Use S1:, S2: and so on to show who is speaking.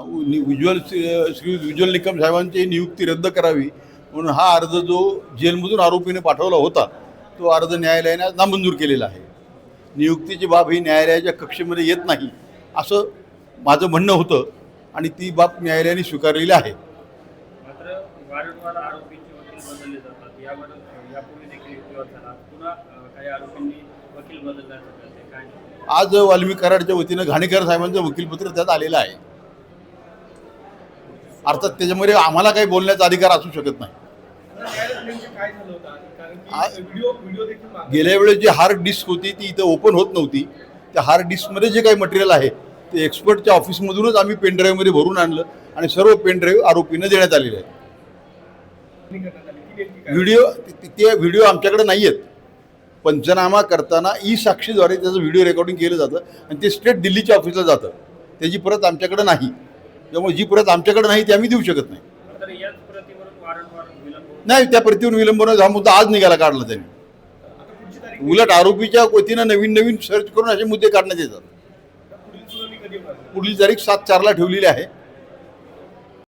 S1: श्री उज्ज्वल निकम साहेबांची नियुक्ती रद्द करावी म्हणून हा अर्ज जो जेलमधून आरोपीने पाठवला होता तो अर्ज न्यायालयाने आज नामंजूर केलेला आहे. नियुक्तीची बाब ही न्यायालयाच्या कक्षेमध्ये येत नाही असं माझं म्हणणं होतं आणि ती बाब न्यायालयाने स्वीकारलेली आहे.
S2: मात्र वारंवार आरोपींचे वकील बदलले जातात. यावर यापूर्वी देखील युक्तिवाद झाला. पुन्हा काही आरोपींनी वकील बदलण्याचं करते काय?
S1: आज वाल्मिक कराडच्या वतीनं घाणेकर साहेबांचं वकीलपत्र त्यात आलेलं आहे. अर्थात त्याच्यामध्ये आम्हाला काही बोलण्याचा अधिकार असू शकत नाही. गेल्या वेळेस जी हार्ड डिस्क होती ती इथं ओपन होत नव्हती. त्या हार्ड डिस्कमध्ये जे काही मटेरियल आहे ते एक्सपर्टच्या ऑफिसमधूनच आम्ही पेनड्राईव्हमध्ये भरून आणलं आणि सर्व पेनड्राईव्ह आरोपींना देण्यात आलेले आहेत. ते व्हिडिओ आमच्याकडे नाही आहेत. पंचनामा करताना ई साक्षीद्वारे त्याचं व्हिडिओ रेकॉर्डिंग केलं जातं आणि ते स्ट्रेट दिल्लीच्या ऑफिसला जातं. त्याची प्रत आमच्याकडे नाही. त्यामुळे जी प्रत आमच्याकडे नाही ती आम्ही देऊ शकत नाही. नाही, त्या प्रतीवर विलंब हा मुद्दा आज निघाला काढला त्यांनी. उलट आरोपीच्या वतीनं नवीन नवीन सर्च करून असे मुद्दे काढण्यात येतात. पुढील तारीख 7/4 ठेवलेली आहे.